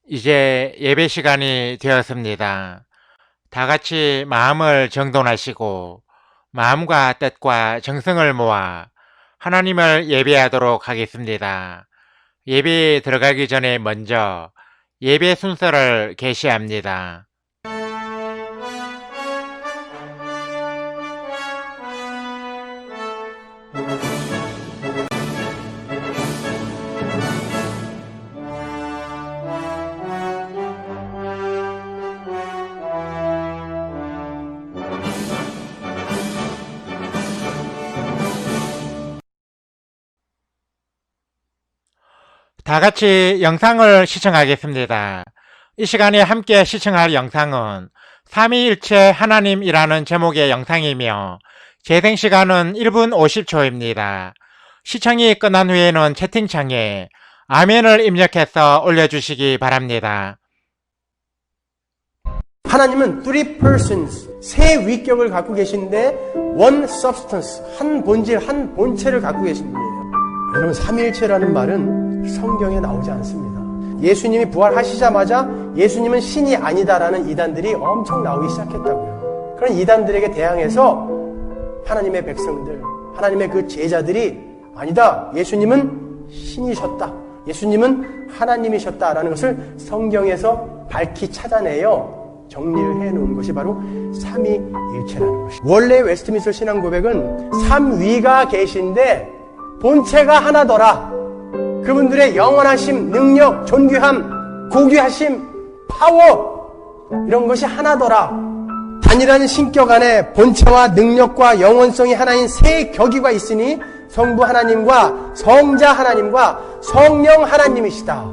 이제 예배 시간이 되었습니다. 다 같이 마음을 정돈하시고 마음과 뜻과 정성을 모아 하나님을 예배하도록 하겠습니다. 예배에 들어가기 전에 먼저 예배 순서를 게시합니다. 다 같이 영상을 시청하겠습니다. 이 시간에 함께 시청할 영상은 삼위일체 하나님이라는 제목의 영상이며 재생시간은 1분 50초입니다. 시청이 끝난 후에는 채팅창에 아멘을 입력해서 올려주시기 바랍니다. 하나님은 three persons, 세 위격을 갖고 계신데 one substance, 한 본질, 한 본체를 갖고 계신 분이에요. 여러분, 삼위일체라는 말은 성경에 나오지 않습니다. 예수님이 부활하시자마자 예수님은 신이 아니다라는 이단들이 엄청 나오기 시작했다고요. 그런 이단들에게 대항해서 하나님의 백성들, 하나님의 그 제자들이 아니다, 예수님은 신이셨다, 예수님은 하나님이셨다라는 것을 성경에서 밝히 찾아내요 정리를 해놓은 것이 바로 삼위일체라는 것입니다. 원래 웨스트민스터 신앙고백은 삼위가 계신데 본체가 하나더라. 그분들의 영원하심, 능력, 존귀함, 고귀하심, 파워, 이런 것이 하나더라. 단일한 신격 안에 본체와 능력과 영원성이 하나인 세 격이가 있으니 성부 하나님과 성자 하나님과 성령 하나님이시다.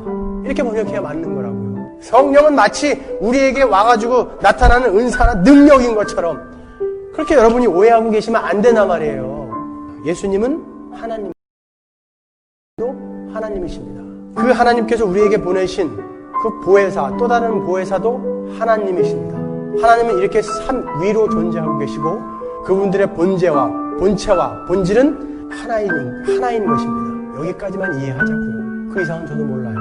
이렇게 번역해야 맞는 거라고요. 성령은 마치 우리에게 와가지고 나타나는 은사나 능력인 것처럼 그렇게 여러분이 오해하고 계시면 안 되나 말이에요. 예수님은 하나님도 하나님이십니다. 그 하나님께서 우리에게 보내신 그 보혜사, 또 다른 보혜사도 하나님이십니다. 하나님은 이렇게 삼위로 존재하고 계시고 그분들의 본체와 본질은 하나인 것입니다. 여기까지만 이해하자고요. 그 이상은 저도 몰라요.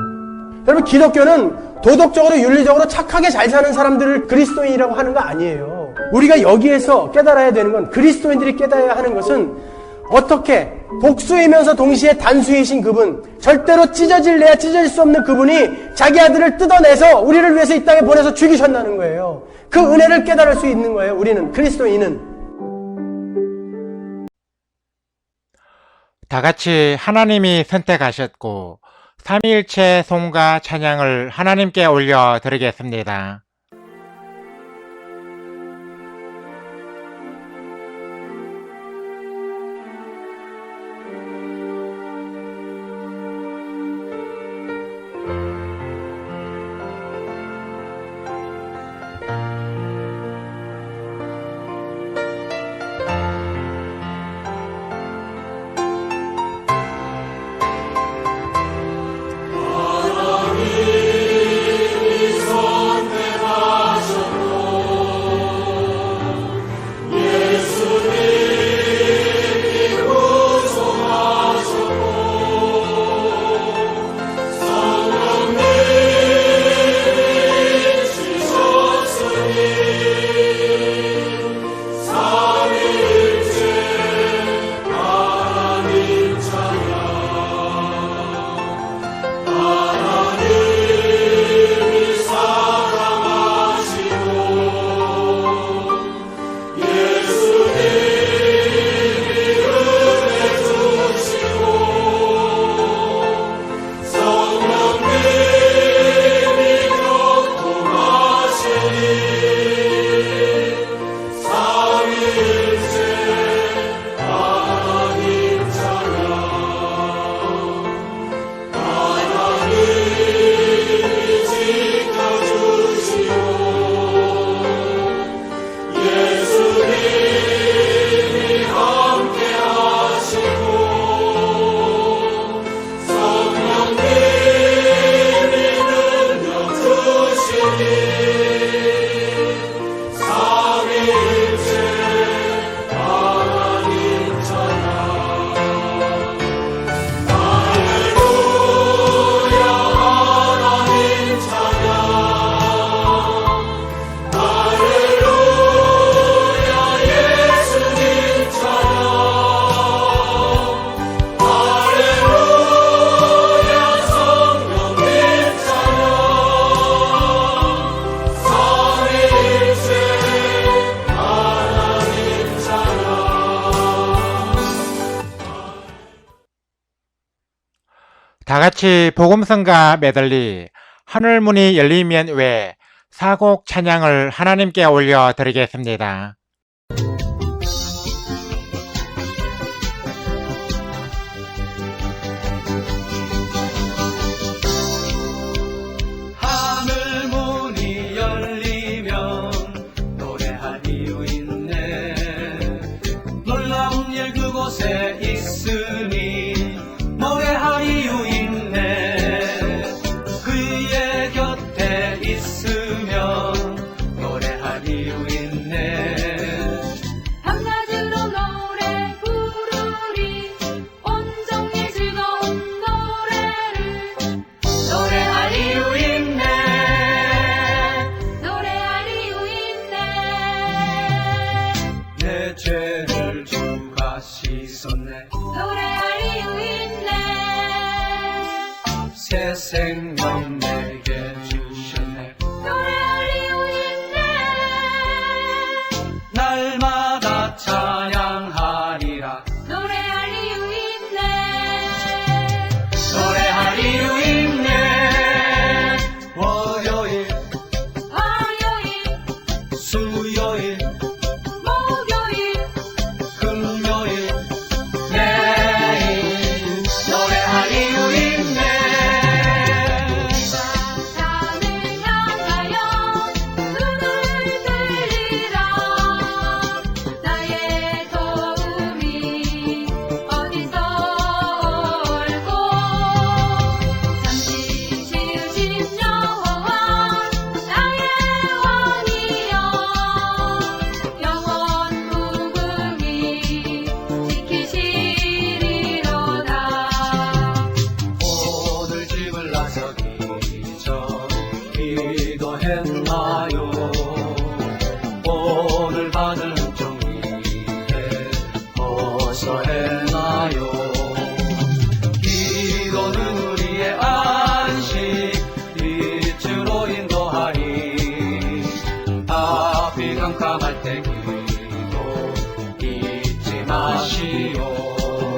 여러분, 기독교는 도덕적으로 윤리적으로 착하게 잘 사는 사람들을 그리스도인이라고 하는 거 아니에요. 우리가 여기에서 깨달아야 되는 건, 그리스도인들이 깨달아야 하는 것은 어떻게 복수이면서 동시에 단수이신 그분, 절대로 찢어질래야 찢어질 수 없는 그분이 자기 아들을 뜯어내서 우리를 위해서 이 땅에 보내서 죽이셨다는 거예요. 그 은혜를 깨달을 수 있는 거예요. 우리는, 그리스도인은. 다 같이 하나님이 선택하셨고 삼위일체 송과 찬양을 하나님께 올려드리겠습니다. 하나님이 선택하셨고 다 같이 복음성가 메들리 하늘문이 열리면 외 4곡 찬양을 하나님께 올려 드리겠습니다. 하늘문이 열리면 노래할 이유 있네. 놀라운 일 그곳에 있으니 노래할 이유 있네. 그의 곁에 있으면 노래할 이유 있네. 밤낮으로 노래 부르리 온종일 즐거운 노래를 노래할 이유 있네. 노래할 이유 있네. 내 죄를 주가 씻었네. 노래할 이유 있네. 새 생명 내게 주셨네. 노래할 이유 있네. 날마다 찬양하리라. 노래할 이유 있네. 노래할 이유 있네. 월요일 화요일 수요일 목요일 금요일 내일 노래할 이유 있네. 산을 향하여 눈을 들리라. 나의 도움이 어디서 올고 잠시 지으신 여호와 나의 왕이여 영원 무궁히 지키시리로다. 오늘 집을 나서기 전 기도했나요? 오늘 받을 종이에 어서 했나요? 기도는 우리의 안식 빛으로 인도하리. 앞이 캄캄할 때 기도 잊지 마시오.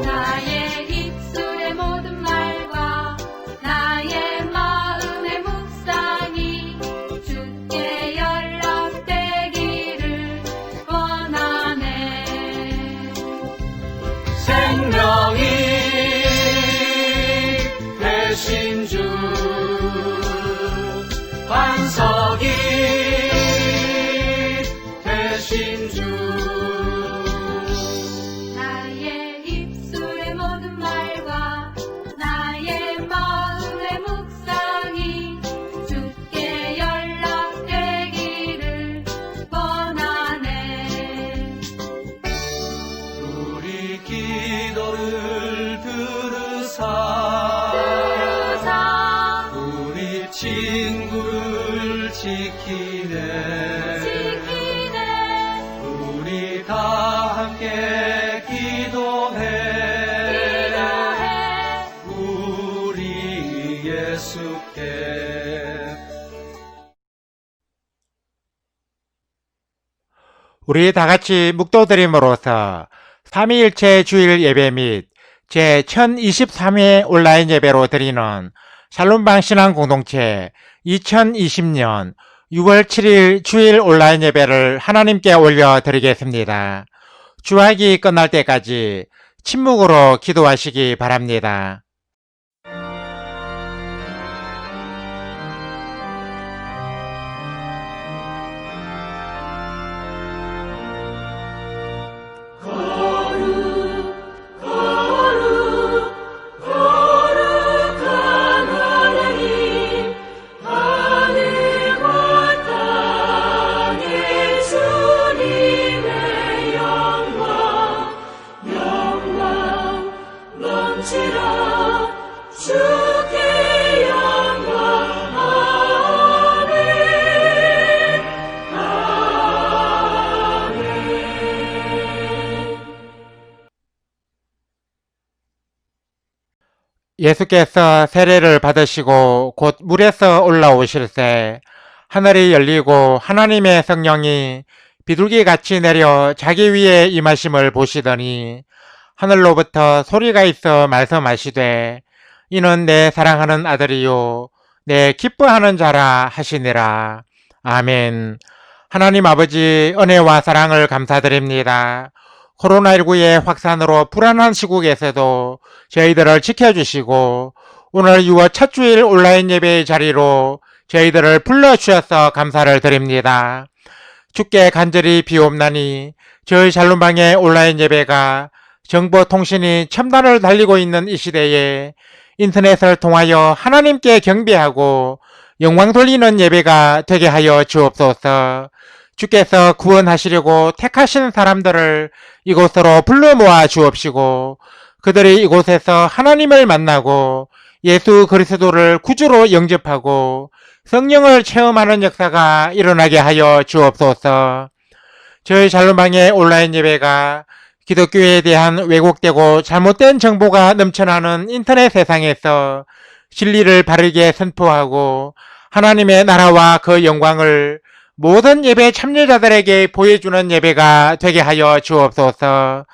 나의 입술의 모든 말과 나의 마음의 묵상이 주께 연락되기를 원하네. 생명이 되신 주 반석이 되신 주 나의 입술의 모든 말과 나의 마음의 묵상이 주께 연락되기를 원하네. 우리 기도를 들으사 우리 친구를 지키네. 우리 다 함께 기도해. 우리 예수께. 우리 다 같이 묵도드림으로써 삼위일체 주일 예배 및 제1023회 온라인 예배로 드리는 샬롬방 신앙 공동체 2020년 6월 7일 주일 온라인 예배를 하나님께 올려 드리겠습니다. 주학이 끝날 때까지 침묵으로 기도하시기 바랍니다. 예수께서 세례를 받으시고 곧 물에서 올라오실새 하늘이 열리고 하나님의 성령이 비둘기같이 내려 자기 위에 임하심을 보시더니 하늘로부터 소리가 있어 말씀하시되 이는 내 사랑하는 아들이요 내 기뻐하는 자라 하시니라. 아멘. 하나님 아버지 은혜와 사랑을 감사드립니다. 코로나19의 확산으로 불안한 시국에서도 저희들을 지켜주시고 오늘 6월 첫 주일 온라인 예배의 자리로 저희들을 불러주셔서 감사를 드립니다. 주께 간절히 비옵나니 저희 샬롬방의 온라인 예배가 정보통신이 첨단을 달리고 있는 이 시대에 인터넷을 통하여 하나님께 경배하고 영광 돌리는 예배가 되게 하여 주옵소서. 주께서 구원하시려고 택하신 사람들을 이곳으로 불러 모아 주옵시고 그들이 이곳에서 하나님을 만나고 예수 그리스도를 구주로 영접하고 성령을 체험하는 역사가 일어나게 하여 주옵소서. 저희 샬롬방의 온라인 예배가 기독교에 대한 왜곡되고 잘못된 정보가 넘쳐나는 인터넷 세상에서 진리를 바르게 선포하고 하나님의 나라와 그 영광을 모든 예배 참여자들에게 보여주는 예배가 되게 하여 주옵소서.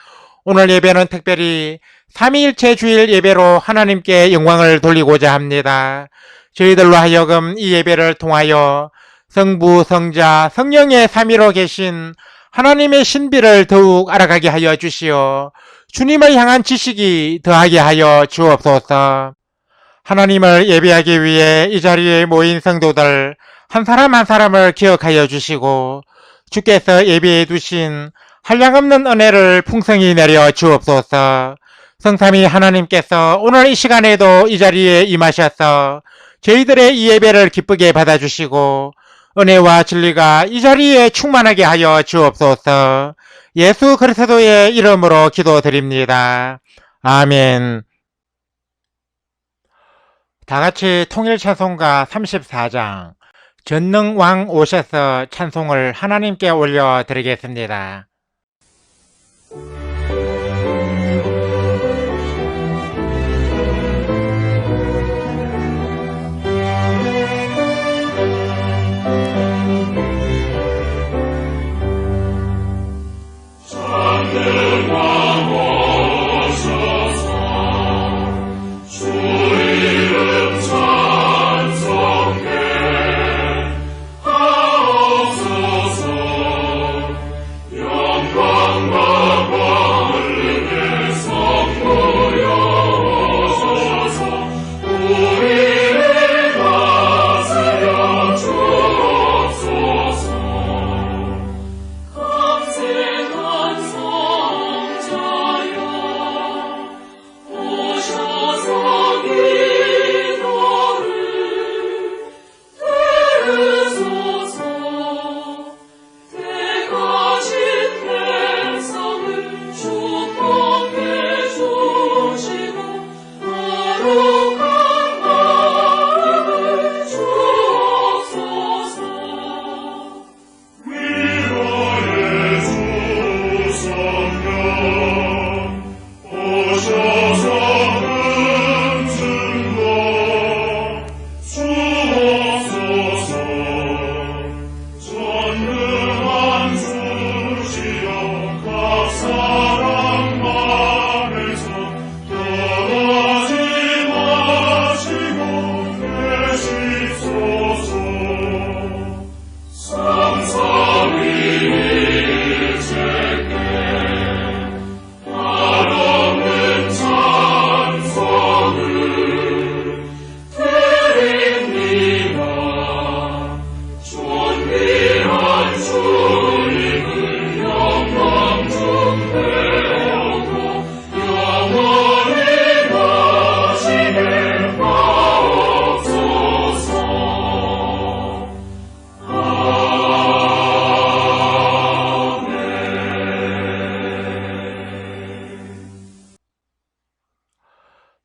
오늘 예배는 특별히 삼위일체 주일 예배로 하나님께 영광을 돌리고자 합니다. 저희들로 하여금 이 예배를 통하여 성부, 성자, 성령의 삼위로 계신 하나님의 신비를 더욱 알아가게 하여 주시어 주님을 향한 지식이 더하게 하여 주옵소서. 하나님을 예배하기 위해 이 자리에 모인 성도들 한 사람 한 사람을 기억하여 주시고 주께서 예배해 두신 한량없는 은혜를 풍성히 내려 주옵소서. 성삼위 하나님께서 오늘 이 시간에도 이 자리에 임하셔서 저희들의 이 예배를 기쁘게 받아주시고 은혜와 진리가 이 자리에 충만하게 하여 주옵소서. 예수 그리스도의 이름으로 기도드립니다. 아멘. 다같이 통일찬송가 34장 전능왕 오셔서 찬송을 하나님께 올려드리겠습니다.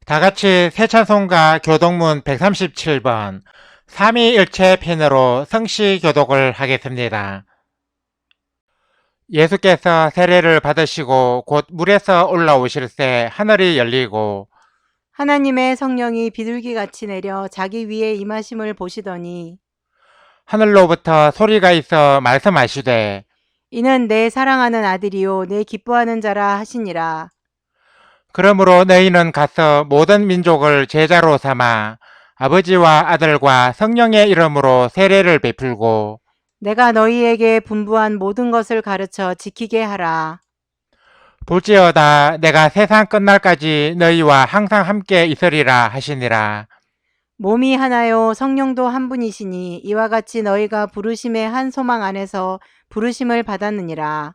다같이 새찬송가 교독문 137번 삼위일체 핀으로 성시 교독을 하겠습니다. 예수께서 세례를 받으시고 곧 물에서 올라오실새 하늘이 열리고 하나님의 성령이 비둘기같이 내려 자기 위에 임하심을 보시더니 하늘로부터 소리가 있어 말씀하시되 이는 내 사랑하는 아들이요 내 기뻐하는 자라 하시니라. 그러므로 너희는 가서 모든 민족을 제자로 삼아 아버지와 아들과 성령의 이름으로 세례를 베풀고 내가 너희에게 분부한 모든 것을 가르쳐 지키게 하라. 볼지어다 내가 세상 끝날까지 너희와 항상 함께 있으리라 하시니라. 몸이 하나요 성령도 한 분이시니 이와 같이 너희가 부르심의 한 소망 안에서 부르심을 받았느니라.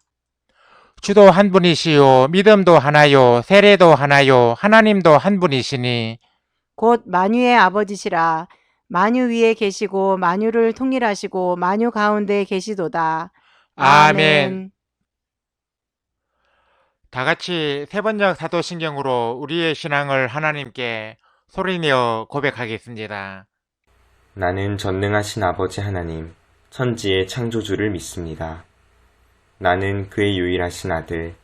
주도 한 분이시요 믿음도 하나요 세례도 하나요 하나님도 한 분이시니 곧 만유의 아버지시라. 만유 위에 계시고 만유를 통일하시고 만유 가운데 계시도다. 아멘. 다 같이 세 번역 사도신경으로 우리의 신앙을 하나님께 소리내어 고백하겠습니다. 나는 전능하신 아버지 하나님, 천지의 창조주를 믿습니다. 나는 그의 유일하신 아들,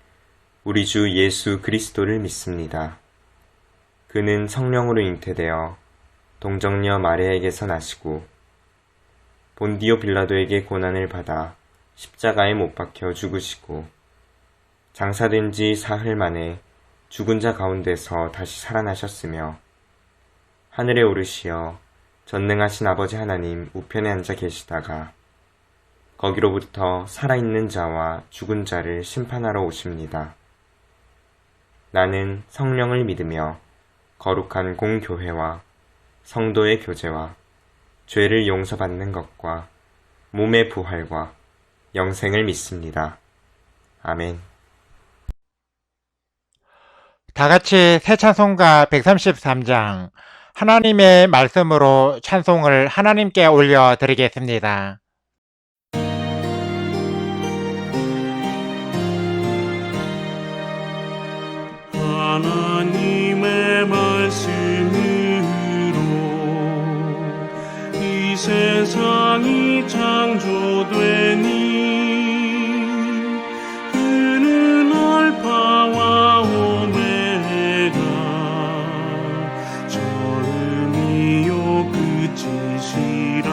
우리 주 예수 그리스도를 믿습니다. 그는 성령으로 잉태되어 동정녀 마리아에게서 나시고 본디오 빌라도에게 고난을 받아 십자가에 못 박혀 죽으시고 장사된 지 사흘 만에 죽은 자 가운데서 다시 살아나셨으며 하늘에 오르시어 전능하신 아버지 하나님 우편에 앉아 계시다가 거기로부터 살아있는 자와 죽은 자를 심판하러 오십니다. 나는 성령을 믿으며 거룩한 공교회와 성도의 교제와 죄를 용서받는 것과 몸의 부활과 영생을 믿습니다. 아멘. 다 같이 새 찬송가 133장 하나님의 말씀으로 찬송을 하나님께 올려드리겠습니다. 하나님의 말씀으로 이 세상이 창조되니 그는 알파와 오메가 처음이요 끝이시라.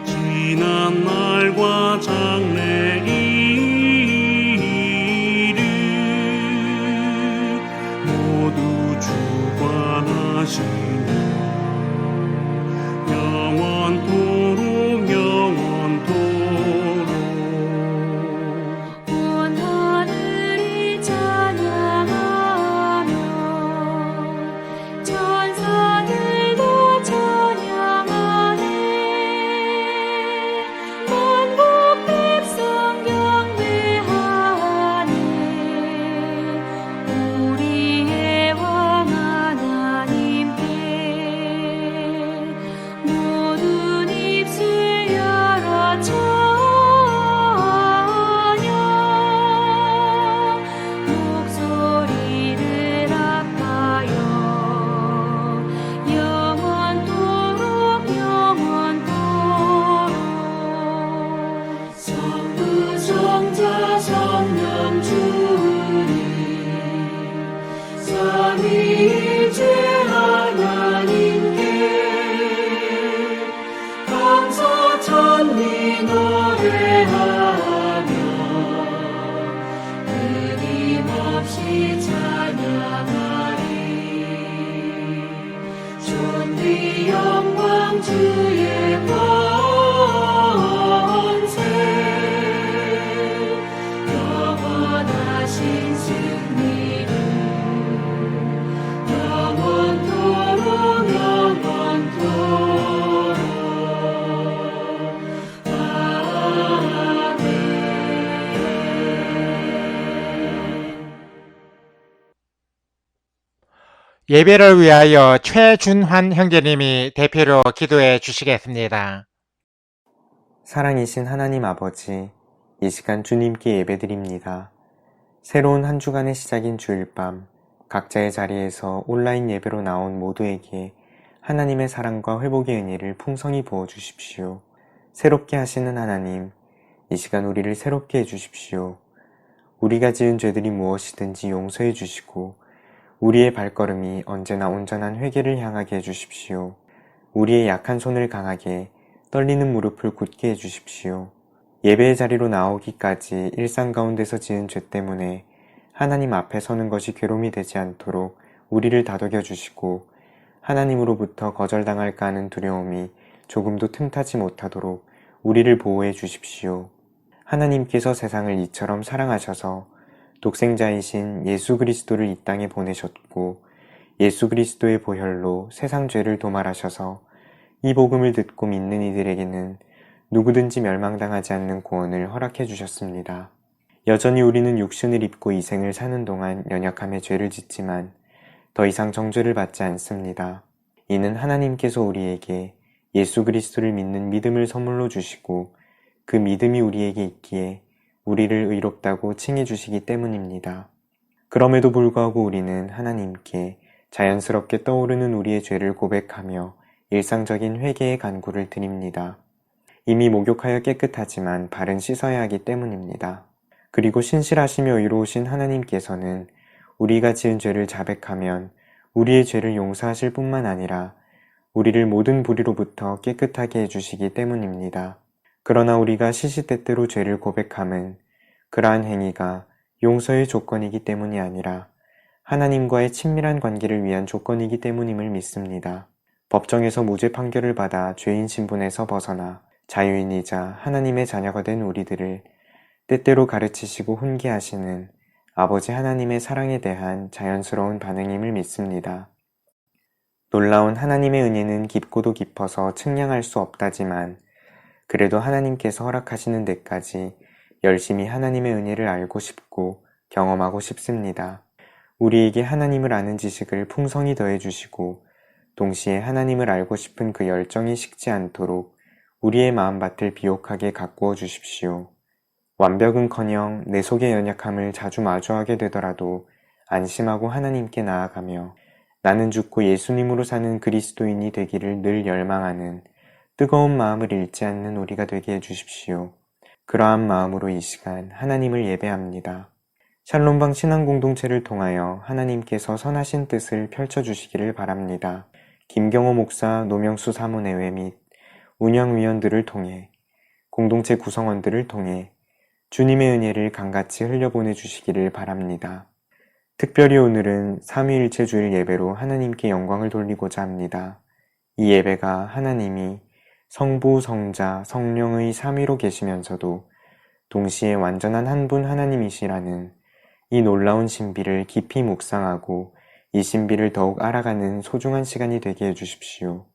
지난 날과 장래이 영원토록 영원토록 온 하늘이 찬양하며 천사들도 찬양하네. 만국 백성 경배하네. 우리의 왕 하나님께 모든 입술 열어 찬양. 목소리를 아파요 영원토록 영원토록. 성부 성자 성령 주님 삼위일체 하나님께 감사 찬미 노래하며 끊임없이 찬양하리. 존귀 영광 주의 권세 영원하신 승리를 영원토록 영원토록. 아멘. 예배를 위하여 최준환 형제님이 대표로 기도해 주시겠습니다. 사랑이신 하나님 아버지, 이 시간 주님께 예배드립니다. 새로운 한 주간의 시작인 주일 밤, 각자의 자리에서 온라인 예배로 나온 모두에게 하나님의 사랑과 회복의 은혜를 풍성히 부어주십시오. 새롭게 하시는 하나님, 이 시간 우리를 새롭게 해주십시오. 우리가 지은 죄들이 무엇이든지 용서해 주시고 우리의 발걸음이 언제나 온전한 회개를 향하게 해주십시오. 우리의 약한 손을 강하게, 떨리는 무릎을 굳게 해주십시오. 예배의 자리로 나오기까지 일상 가운데서 지은 죄 때문에 하나님 앞에 서는 것이 괴로움이 되지 않도록 우리를 다독여 주시고 하나님으로부터 거절당할까 하는 두려움이 조금도 틈타지 못하도록 우리를 보호해 주십시오. 하나님께서 세상을 이처럼 사랑하셔서 독생자이신 예수 그리스도를 이 땅에 보내셨고 예수 그리스도의 보혈로 세상 죄를 도말하셔서 이 복음을 듣고 믿는 이들에게는 누구든지 멸망당하지 않는 구원을 허락해 주셨습니다. 여전히 우리는 육신을 입고 이 생을 사는 동안 연약함에 죄를 짓지만 더 이상 정죄를 받지 않습니다. 이는 하나님께서 우리에게 예수 그리스도를 믿는 믿음을 선물로 주시고 그 믿음이 우리에게 있기에 우리를 의롭다고 칭해 주시기 때문입니다. 그럼에도 불구하고 우리는 하나님께 자연스럽게 떠오르는 우리의 죄를 고백하며 일상적인 회개의 간구를 드립니다. 이미 목욕하여 깨끗하지만 발은 씻어야 하기 때문입니다. 그리고 신실하시며 의로우신 하나님께서는 우리가 지은 죄를 자백하면 우리의 죄를 용서하실 뿐만 아니라 우리를 모든 불의로부터 깨끗하게 해주시기 때문입니다. 그러나 우리가 시시때때로 죄를 고백함은 그러한 행위가 용서의 조건이기 때문이 아니라 하나님과의 친밀한 관계를 위한 조건이기 때문임을 믿습니다. 법정에서 무죄 판결을 받아 죄인 신분에서 벗어나 자유인이자 하나님의 자녀가 된 우리들을 때때로 가르치시고 훈계하시는 아버지 하나님의 사랑에 대한 자연스러운 반응임을 믿습니다. 놀라운 하나님의 은혜는 깊고도 깊어서 측량할 수 없다지만 그래도 하나님께서 허락하시는 데까지 열심히 하나님의 은혜를 알고 싶고 경험하고 싶습니다. 우리에게 하나님을 아는 지식을 풍성히 더해주시고 동시에 하나님을 알고 싶은 그 열정이 식지 않도록 우리의 마음밭을 비옥하게 가꾸어 주십시오. 완벽은커녕 내 속의 연약함을 자주 마주하게 되더라도 안심하고 하나님께 나아가며 나는 죽고 예수님으로 사는 그리스도인이 되기를 늘 열망하는 뜨거운 마음을 잃지 않는 우리가 되게 해주십시오. 그러한 마음으로 이 시간 하나님을 예배합니다. 샬롬방 신앙공동체를 통하여 하나님께서 선하신 뜻을 펼쳐주시기를 바랍니다. 김경호 목사, 노명수 사무내외 및 운영위원들을 통해 공동체 구성원들을 통해 주님의 은혜를 강같이 흘려보내주시기를 바랍니다. 특별히 오늘은 삼위일체 주일 예배로 하나님께 영광을 돌리고자 합니다. 이 예배가 하나님이 성부, 성자, 성령의 삼위로 계시면서도 동시에 완전한 한 분 하나님이시라는 이 놀라운 신비를 깊이 묵상하고 이 신비를 더욱 알아가는 소중한 시간이 되게 해주십시오.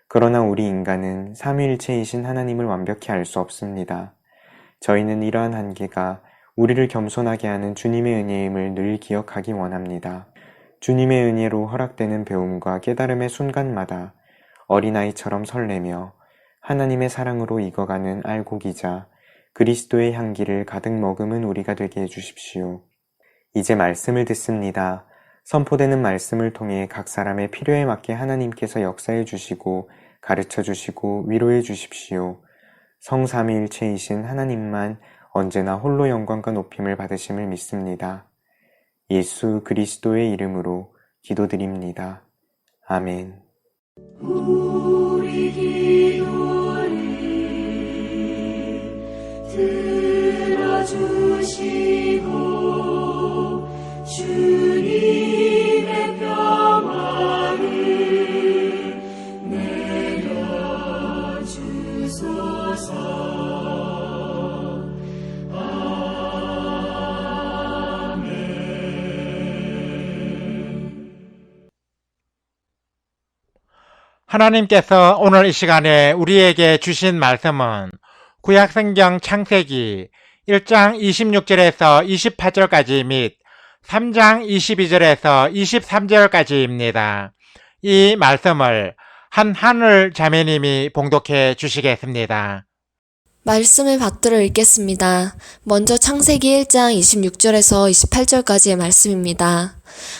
그러나 우리 인간은 삼위일체이신 하나님을 완벽히 알 수 없습니다. 저희는 이러한 한계가 우리를 겸손하게 하는 주님의 은혜임을 늘 기억하기 원합니다. 주님의 은혜로 허락되는 배움과 깨달음의 순간마다 어린아이처럼 설레며 하나님의 사랑으로 익어가는 알곡이자 그리스도의 향기를 가득 머금은 우리가 되게 해주십시오. 이제 말씀을 듣습니다. 선포되는 말씀을 통해 각 사람의 필요에 맞게 하나님께서 역사해 주시고 가르쳐 주시고 위로해 주십시오. 성삼위일체이신 하나님만 언제나 홀로 영광과 높임을 받으심을 믿습니다. 예수 그리스도의 이름으로 기도드립니다. 아멘. 우리 기도를 들어주시고 주님의 평화를 내려주소서. 하나님께서 오늘 이 시간에 우리에게 주신 말씀은 구약성경 창세기 1장 26절에서 28절까지 및 3장 22절에서 23절까지입니다. 이 말씀을 한하늘 자매님이 봉독해 주시겠습니다. 말씀을 받들어 읽겠습니다. 먼저 창세기 1장 26절에서 28절까지의 말씀입니다.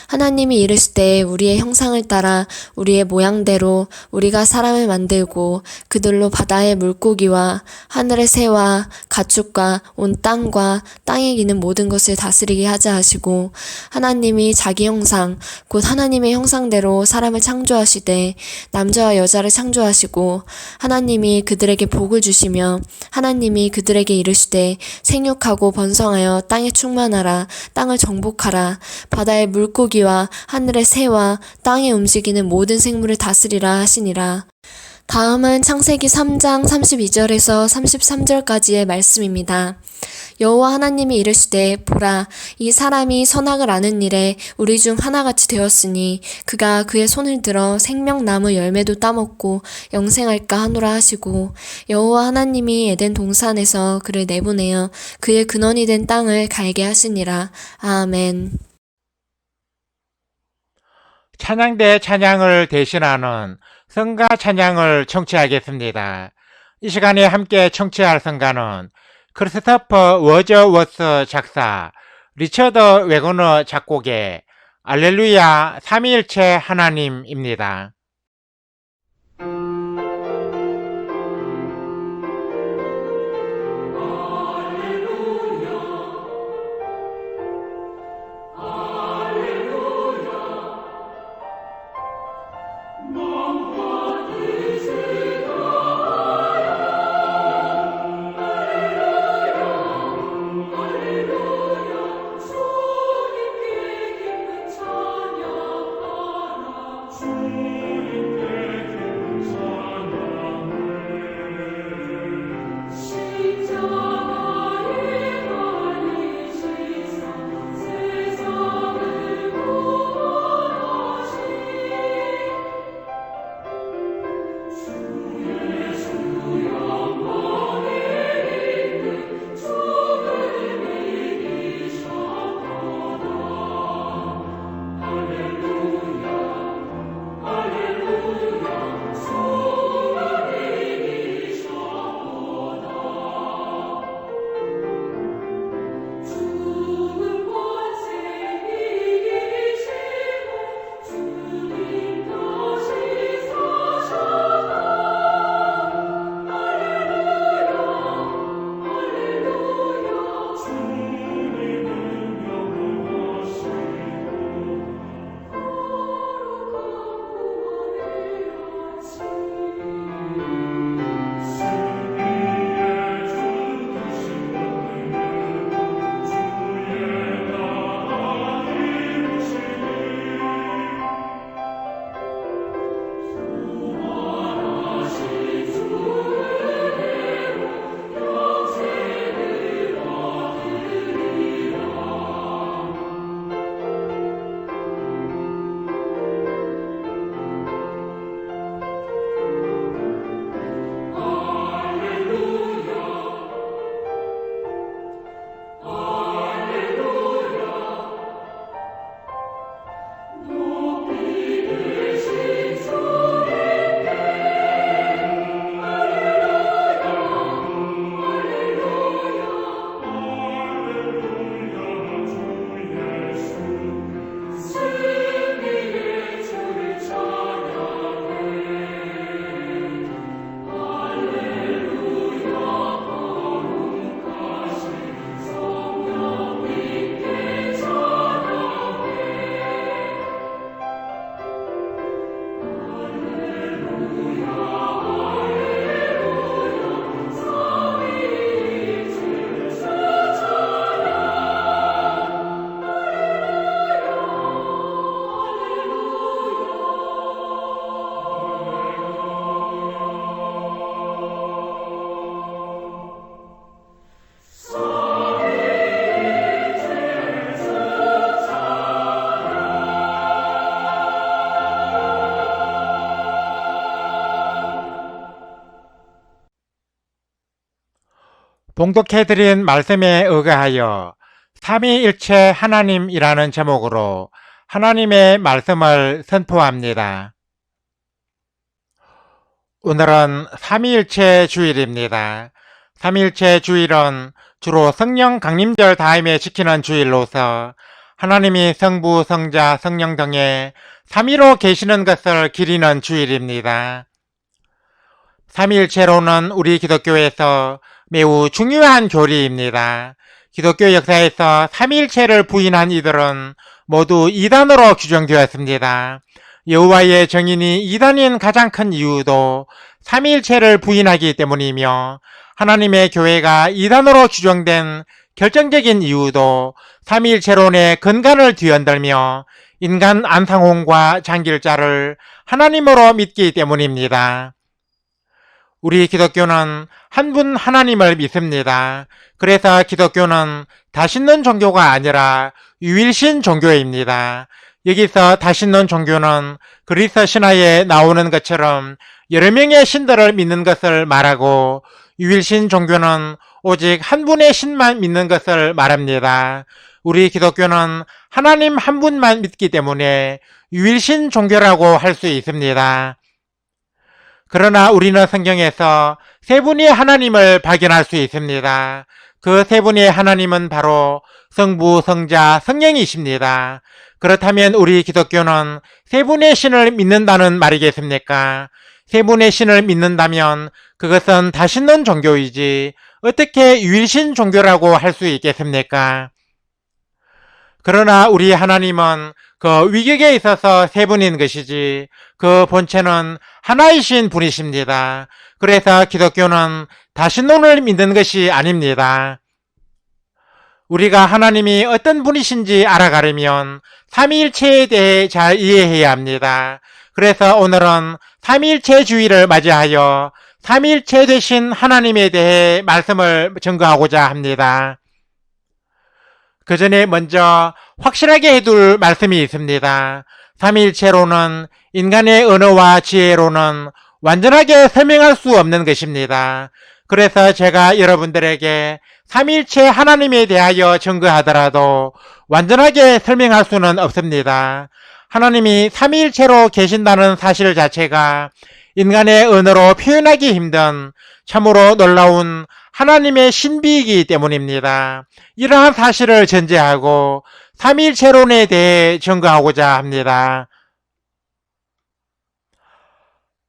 하나님이 이르시되 우리의 형상을 따라 우리의 모양대로 우리가 사람을 만들고 그들로 바다의 물고기와 하늘의 새와 가축과 온 땅과 땅에 기는 모든 것을 다스리게 하자 하시고 하나님이 자기 형상 곧 하나님의 형상대로 사람을 창조하시되 남자와 여자를 창조하시고 하나님이 그들에게 복을 주시며 하나님이 그들에게 이르시되 생육하고 번성하여 땅에 충만하라 땅을 정복하라 바다의 물고기와 하늘의 새와 땅에 움직이는 모든 생물을 다스리라 하시니라. 다음은 창세기 3장 32절에서 33절까지의 말씀입니다. 여호와 하나님이 이르시되 보라 이 사람이 선악을 아는 일에 우리 중 하나같이 되었으니 그가 그의 손을 들어 생명나무 열매도 따먹고 영생할까 하노라 하시고 여호와 하나님이 에덴 동산에서 그를 내보내어 그의 근원이 된 땅을 갈게 하시니라. 아멘. 찬양대 찬양을 대신하는 성가 찬양을 청취하겠습니다. 이 시간에 함께 청취할 성가는 크리스토퍼 워저워스 작사, 리처드 웨거너 작곡의 알렐루야 삼위일체 하나님입니다. 봉독해드린 말씀에 의거하여 삼위일체 하나님이라는 제목으로 하나님의 말씀을 선포합니다. 오늘은 삼위일체 주일입니다. 삼위일체 주일은 주로 성령 강림절 다음에 지키는 주일로서 하나님이 성부, 성자, 성령 등의 삼위로 계시는 것을 기리는 주일입니다. 삼위일체로는 우리 기독교에서 매우 중요한 교리입니다. 기독교 역사에서 삼위일체를 부인한 이들은 모두 이단으로 규정되었습니다. 여호와의 정인이 이단인 가장 큰 이유도 삼위일체를 부인하기 때문이며 하나님의 교회가 이단으로 규정된 결정적인 이유도 삼위일체론의 근간을 뒤흔들며 인간 안상홍과 장길자를 하나님으로 믿기 때문입니다. 우리 기독교는 한 분 하나님을 믿습니다. 그래서 기독교는 다신론 종교가 아니라 유일신 종교입니다. 여기서 다신론 종교는 그리스 신화에 나오는 것처럼 여러 명의 신들을 믿는 것을 말하고, 유일신 종교는 오직 한 분의 신만 믿는 것을 말합니다. 우리 기독교는 하나님 한 분만 믿기 때문에 유일신 종교라고 할 수 있습니다. 그러나 우리는 성경에서 세 분의 하나님을 발견할 수 있습니다. 그 세 분의 하나님은 바로 성부, 성자, 성령이십니다. 그렇다면 우리 기독교는 세 분의 신을 믿는다는 말이겠습니까? 세 분의 신을 믿는다면 그것은 다신론 종교이지 어떻게 유일신 종교라고 할 수 있겠습니까? 그러나 우리 하나님은 그 위격에 있어서 세 분인 것이지 그 본체는 하나이신 분이십니다. 그래서 기독교는 다신론을 믿는 것이 아닙니다. 우리가 하나님이 어떤 분이신지 알아가려면 삼위일체에 대해 잘 이해해야 합니다. 그래서 오늘은 삼위일체주의를 맞이하여 삼위일체 되신 하나님에 대해 말씀을 증거하고자 합니다. 그 전에 먼저 확실하게 해둘 말씀이 있습니다. 삼위일체로는 인간의 언어와 지혜로는 완전하게 설명할 수 없는 것입니다. 그래서 제가 여러분들에게 삼위일체 하나님에 대하여 증거하더라도 완전하게 설명할 수는 없습니다. 하나님이 삼위일체로 계신다는 사실 자체가 인간의 언어로 표현하기 힘든 참으로 놀라운 하나님의 신비이기 때문입니다. 이러한 사실을 전제하고 삼위일체론에 대해 증거하고자 합니다.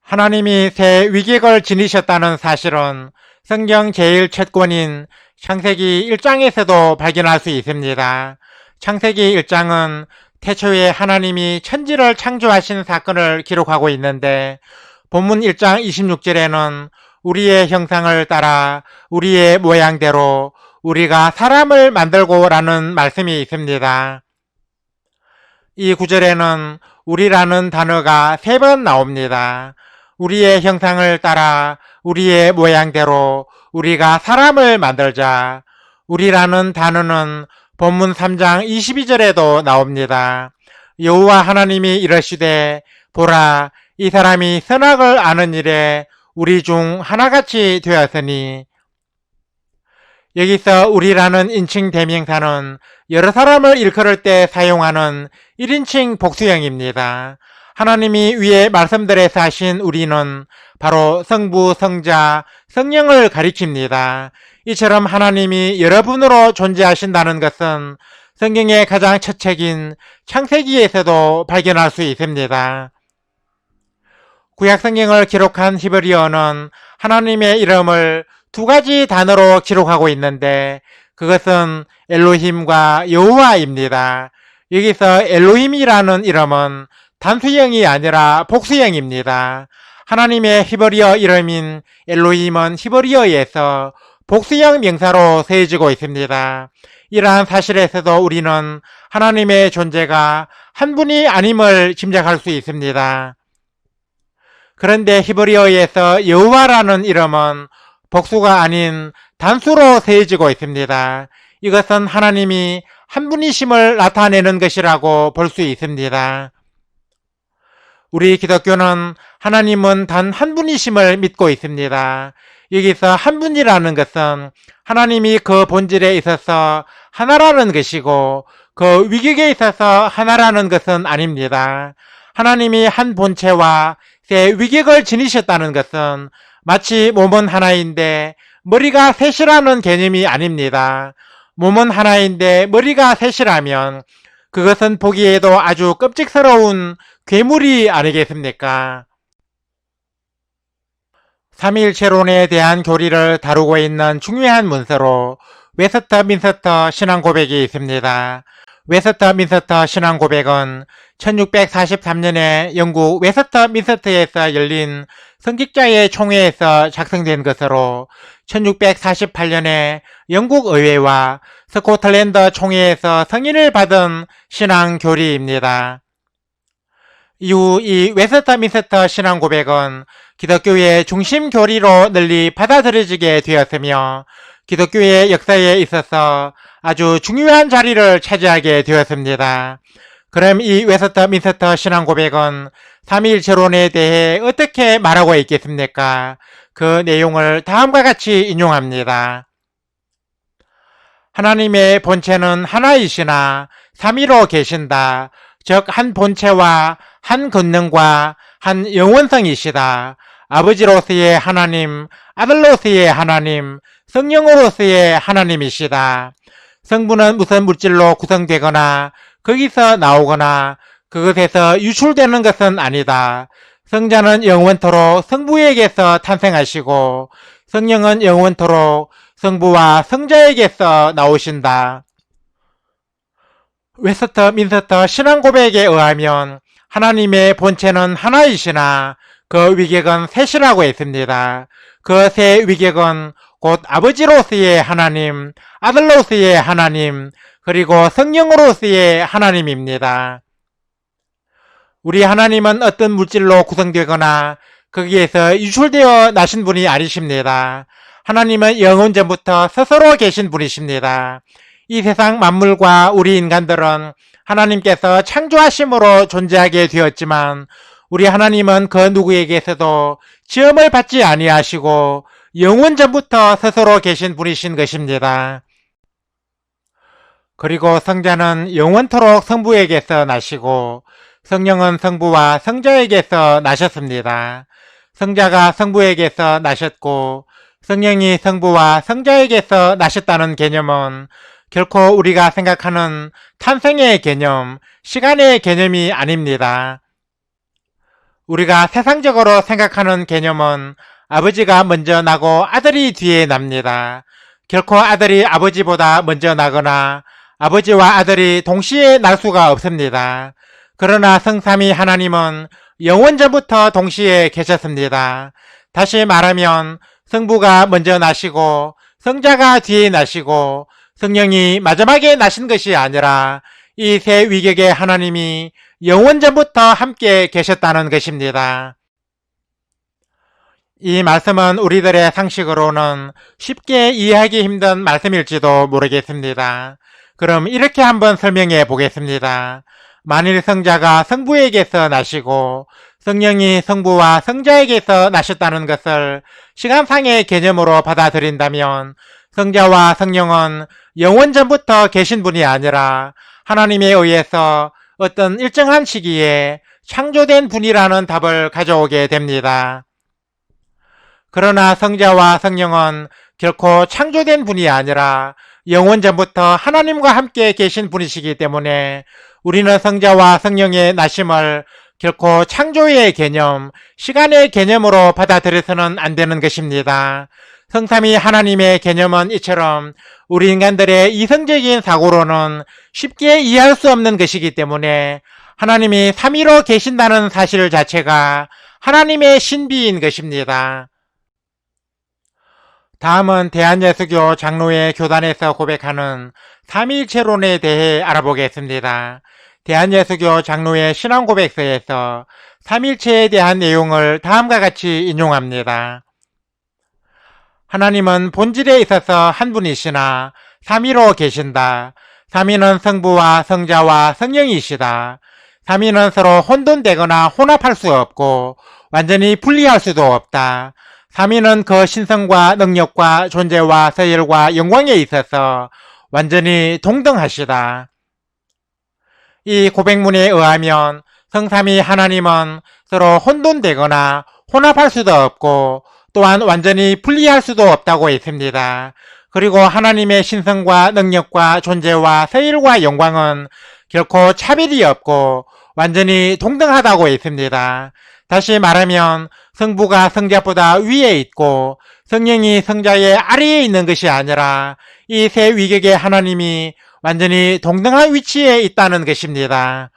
하나님이 새 위격을 지니셨다는 사실은 성경 제일 첫 권인 창세기 1장에서도 발견할 수 있습니다. 창세기 1장은 태초에 하나님이 천지를 창조하신 사건을 기록하고 있는데, 본문 1장 26절에는 우리의 형상을 따라 우리의 모양대로 우리가 사람을 만들고 라는 말씀이 있습니다. 이 구절에는 우리라는 단어가 3번 나옵니다. 우리의 형상을 따라 우리의 모양대로 우리가 사람을 만들자. 우리라는 단어는 본문 3장 22절에도 나옵니다. 여호와 하나님이 이르시되 보라, 이 사람이 선악을 아는 일에 우리 중 하나같이 되었으니. 여기서 우리라는 인칭 대명사는 여러 사람을 일컬을 때 사용하는 1인칭 복수형입니다. 하나님이 위에 말씀들에서 하신 우리는 바로 성부, 성자, 성령을 가리킵니다. 이처럼 하나님이 여러분으로 존재하신다는 것은 성경의 가장 첫 책인 창세기에서도 발견할 수 있습니다. 구약 성경을 기록한 히브리어는 하나님의 이름을 2가지 단어로 기록하고 있는데 그것은 엘로힘과 여호와입니다. 여기서 엘로힘이라는 이름은 단수형이 아니라 복수형입니다. 하나님의 히브리어 이름인 엘로힘은 히브리어에서 복수형 명사로 쓰여지고 있습니다. 이러한 사실에서도 우리는 하나님의 존재가 한 분이 아님을 짐작할 수 있습니다. 그런데 히브리어에서 여호와라는 이름은 복수가 아닌 단수로 쓰여지고 있습니다. 이것은 하나님이 한 분이심을 나타내는 것이라고 볼 수 있습니다. 우리 기독교는 하나님은 단 한 분이심을 믿고 있습니다. 여기서 한 분이라는 것은 하나님이 그 본질에 있어서 하나라는 것이고 그 위격에 있어서 하나라는 것은 아닙니다. 하나님이 한 본체와 새 위격을 지니셨다는 것은 마치 몸은 하나인데 머리가 셋이라는 개념이 아닙니다. 몸은 하나인데 머리가 셋이라면 그것은 보기에도 아주 끔찍스러운 괴물이 아니겠습니까? 삼위일체론에 대한 교리를 다루고 있는 중요한 문서로 웨스트민스터 신앙고백이 있습니다. 웨스트민스터 신앙고백은 1643년에 영국 웨스트민스터에서 열린 성직자의 총회에서 작성된 것으로 1648년에 영국 의회와 스코틀랜드 총회에서 승인을 받은 신앙교리입니다. 이후 이 웨스트민스터 신앙고백은 기독교의 중심 교리로 널리 받아들여지게 되었으며 기독교의 역사에 있어서 아주 중요한 자리를 차지하게 되었습니다. 그럼 이 웨스트민스터 신앙고백은 삼위일체론에 대해 어떻게 말하고 있겠습니까? 그 내용을 다음과 같이 인용합니다. 하나님의 본체는 하나이시나 삼위로 계신다. 즉 한 본체와 한 권능과 한 영원성이시다. 아버지로서의 하나님, 아들로서의 하나님, 성령으로서의 하나님이시다. 성부는 무슨 물질로 구성되거나 거기서 나오거나 그것에서 유출되는 것은 아니다. 성자는 영원토록 성부에게서 탄생하시고 성령은 영원토록 성부와 성자에게서 나오신다. 웨스트민스터 신앙고백에 의하면 하나님의 본체는 하나이시나 그 위격은 셋이라고 했습니다. 그 세 위격은 곧 아버지로서의 하나님, 아들로서의 하나님, 그리고 성령으로서의 하나님입니다. 우리 하나님은 어떤 물질로 구성되거나 거기에서 유출되어 나신 분이 아니십니다. 하나님은 영원 전부터 스스로 계신 분이십니다. 이 세상 만물과 우리 인간들은 하나님께서 창조하심으로 존재하게 되었지만 우리 하나님은 그 누구에게서도 지음을 받지 아니하시고 영원 전부터 스스로 계신 분이신 것입니다. 그리고 성자는 영원토록 성부에게서 나시고 성령은 성부와 성자에게서 나셨습니다. 성자가 성부에게서 나셨고 성령이 성부와 성자에게서 나셨다는 개념은 결코 우리가 생각하는 탄생의 개념, 시간의 개념이 아닙니다. 우리가 세상적으로 생각하는 개념은 아버지가 먼저 나고 아들이 뒤에 납니다. 결코 아들이 아버지보다 먼저 나거나 아버지와 아들이 동시에 날 수가 없습니다. 그러나 성삼위 하나님은 영원 전부터 동시에 계셨습니다. 다시 말하면 성부가 먼저 나시고 성자가 뒤에 나시고 성령이 마지막에 나신 것이 아니라 이 세 위격의 하나님이 영원 전부터 함께 계셨다는 것입니다. 이 말씀은 우리들의 상식으로는 쉽게 이해하기 힘든 말씀일지도 모르겠습니다. 그럼 이렇게 한번 설명해 보겠습니다. 만일 성자가 성부에게서 나시고 성령이 성부와 성자에게서 나셨다는 것을 시간상의 개념으로 받아들인다면 성자와 성령은 영원 전부터 계신 분이 아니라 하나님에 의해서 어떤 일정한 시기에 창조된 분이라는 답을 가져오게 됩니다. 그러나 성자와 성령은 결코 창조된 분이 아니라 영원 전부터 하나님과 함께 계신 분이시기 때문에 우리는 성자와 성령의 나심을 결코 창조의 개념, 시간의 개념으로 받아들여서는 안 되는 것입니다. 성삼위 하나님의 개념은 이처럼 우리 인간들의 이성적인 사고로는 쉽게 이해할 수 없는 것이기 때문에 하나님이 삼위로 계신다는 사실 자체가 하나님의 신비인 것입니다. 다음은 대한예수교 장로회 교단에서 고백하는 삼위일체론에 대해 알아보겠습니다. 대한예수교 장로회 신앙고백서에서 삼위일체에 대한 내용을 다음과 같이 인용합니다. 하나님은 본질에 있어서 한 분이시나 삼위로 계신다. 삼위는 성부와 성자와 성령이시다. 삼위는 서로 혼돈되거나 혼합할 수 없고 완전히 분리할 수도 없다. 삼위는 그 신성과 능력과 존재와 서열과 영광에 있어서 완전히 동등하시다. 이 고백문에 의하면 성삼위 하나님은 서로 혼돈되거나 혼합할 수도 없고 또한 완전히 분리할 수도 없다고 했습니다. 그리고 하나님의 신성과 능력과 존재와 서열과 영광은 결코 차별이 없고 완전히 동등하다고 했습니다. 다시 말하면 성부가 성자보다 위에 있고 성령이 성자의 아래에 있는 것이 아니라 이 세 위격의 하나님이 완전히 동등한 위치에 있다는 것입니다.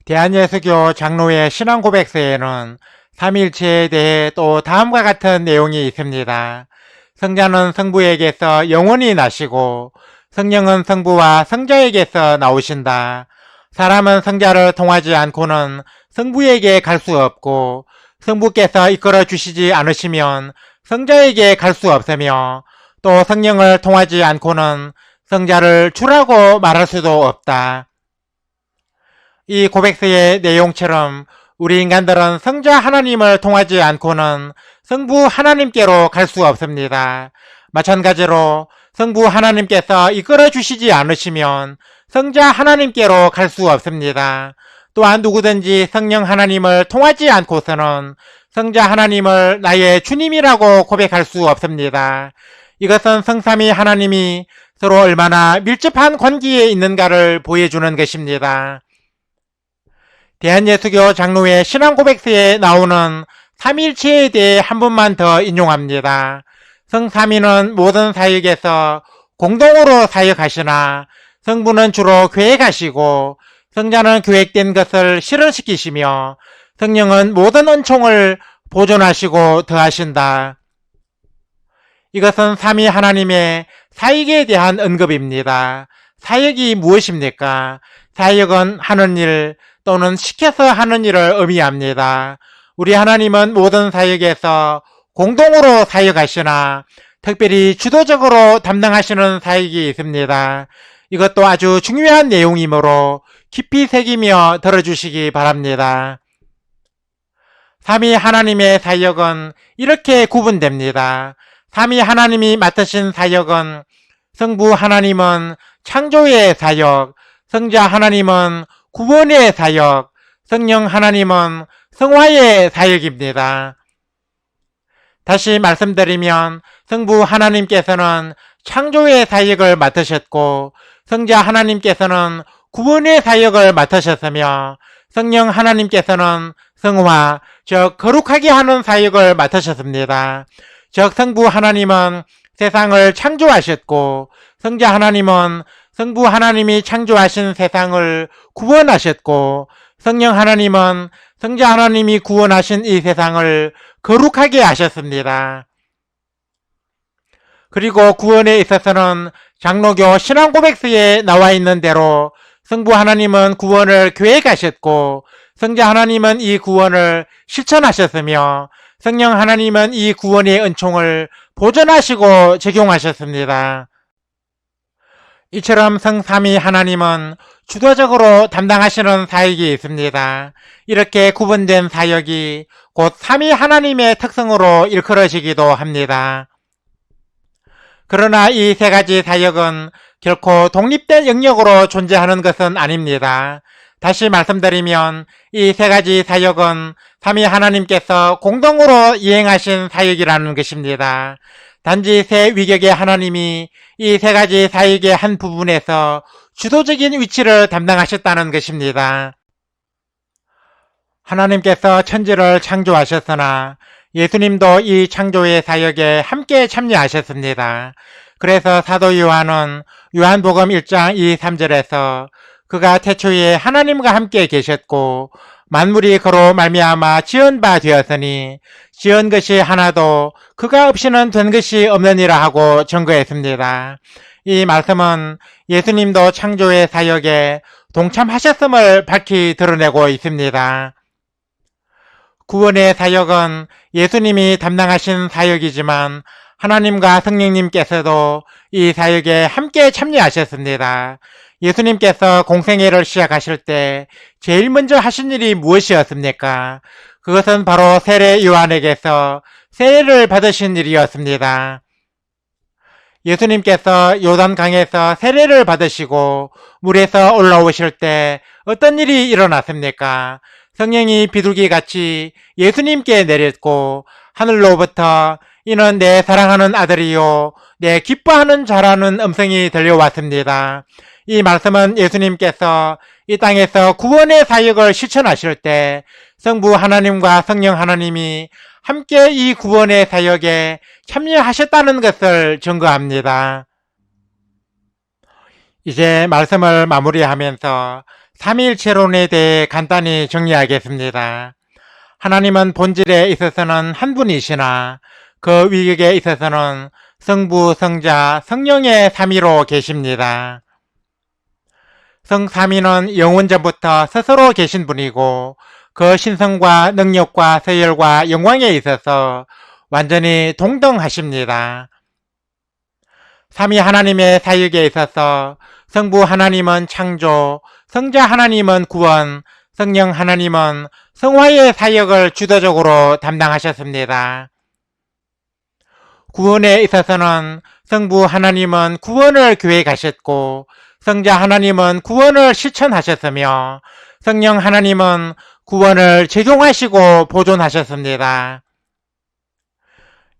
대한예수교 장로의 신앙고백서에는 삼위일체에 대해 또 다음과 같은 내용이 있습니다. 성자는 성부에게서 영원히 나시고 성령은 성부와 성자에게서 나오신다. 사람은 성자를 통하지 않고는 성부에게 갈 수 없고 성부께서 이끌어 주시지 않으시면 성자에게 갈 수 없으며 또 성령을 통하지 않고는 성자를 주라고 말할 수도 없다. 이 고백서의 내용처럼 우리 인간들은 성자 하나님을 통하지 않고는 성부 하나님께로 갈 수 없습니다. 마찬가지로 성부 하나님께서 이끌어 주시지 않으시면 성자 하나님께로 갈 수 없습니다. 또한 누구든지 성령 하나님을 통하지 않고서는 성자 하나님을 나의 주님이라고 고백할 수 없습니다. 이것은 성삼위 하나님이 서로 얼마나 밀접한 관계에 있는가를 보여주는 것입니다. 대한예수교 장로의 신앙고백서에 나오는 삼위일체에 대해 한 번만 더 인용합니다. 성삼위는 모든 사역에서 공동으로 사역하시나 성부는 주로 계획하시고 성자는 계획된 것을 실현시키시며 성령은 모든 은총을 보존하시고 더하신다. 이것은 삼위 하나님의 사역에 대한 언급입니다. 사역이 무엇입니까? 사역은 하는 일 또는 시켜서 하는 일을 의미합니다. 우리 하나님은 모든 사역에서 공동으로 사역하시나 특별히 주도적으로 담당하시는 사역이 있습니다. 이것도 아주 중요한 내용이므로 깊이 새기며 들어주시기 바랍니다. 삼위 하나님의 사역은 이렇게 구분됩니다. 삼위 하나님이 맡으신 사역은 성부 하나님은 창조의 사역, 성자 하나님은 구원의 사역, 성령 하나님은 성화의 사역입니다. 다시 말씀드리면 성부 하나님께서는 창조의 사역을 맡으셨고 성자 하나님께서는 구원의 사역을 맡으셨으며 성령 하나님께서는 성화, 즉 거룩하게 하는 사역을 맡으셨습니다. 즉 성부 하나님은 세상을 창조하셨고 성자 하나님은 성부 하나님이 창조하신 세상을 구원하셨고 성령 하나님은 성자 하나님이 구원하신 이 세상을 거룩하게 하셨습니다. 그리고 구원에 있어서는 장로교 신앙고백서에 나와 있는 대로 성부 하나님은 구원을 계획하셨고 성자 하나님은 이 구원을 실천하셨으며 성령 하나님은 이 구원의 은총을 보존하시고 적용하셨습니다. 이처럼 성삼위 하나님은 주도적으로 담당하시는 사역이 있습니다. 이렇게 구분된 사역이 곧 삼위 하나님의 특성으로 일컬어지기도 합니다. 그러나 이 세 가지 사역은 결코 독립된 영역으로 존재하는 것은 아닙니다. 다시 말씀드리면 이 세 가지 사역은 삼위 하나님께서 공동으로 이행하신 사역이라는 것입니다. 단지 세 위격의 하나님이 이 세 가지 사역의 한 부분에서 주도적인 위치를 담당하셨다는 것입니다. 하나님께서 천지를 창조하셨으나 예수님도 이 창조의 사역에 함께 참여하셨습니다. 그래서 사도 요한은 요한복음 1장 2, 3절에서 그가 태초에 하나님과 함께 계셨고 만물이 그로 말미암아 지은 바 되었으니 지은 것이 하나도 그가 없이는 된 것이 없느니라 하고 증거했습니다. 이 말씀은 예수님도 창조의 사역에 동참하셨음을 밝히 드러내고 있습니다. 구원의 사역은 예수님이 담당하신 사역이지만 하나님과 성령님께서도 이 사역에 함께 참여하셨습니다. 예수님께서 공생애를 시작하실 때 제일 먼저 하신 일이 무엇이었습니까? 그것은 바로 세례 요한에게서 세례를 받으신 일이었습니다. 예수님께서 요단강에서 세례를 받으시고 물에서 올라오실 때 어떤 일이 일어났습니까? 성령이 비둘기같이 예수님께 내렸고 하늘로부터 이는 내 사랑하는 아들이요 내 기뻐하는 자라는 음성이 들려왔습니다. 이 말씀은 예수님께서 이 땅에서 구원의 사역을 실천하실 때 성부 하나님과 성령 하나님이 함께 이 구원의 사역에 참여하셨다는 것을 증거합니다. 이제 말씀을 마무리하면서 삼위일체론에 대해 간단히 정리하겠습니다. 하나님은 본질에 있어서는 한 분이시나 그 위격에 있어서는 성부, 성자, 성령의 삼위로 계십니다. 성삼위는 영원전부터 스스로 계신 분이고 그 신성과 능력과 서열과 영광에 있어서 완전히 동등하십니다. 삼위 하나님의 사역에 있어서 성부 하나님은 창조, 성자 하나님은 구원, 성령 하나님은 성화의 사역을 주도적으로 담당하셨습니다. 구원에 있어서는 성부 하나님은 구원을 계획하셨고 성자 하나님은 구원을 실천하셨으며 성령 하나님은 구원을 적용하시고 보존하셨습니다.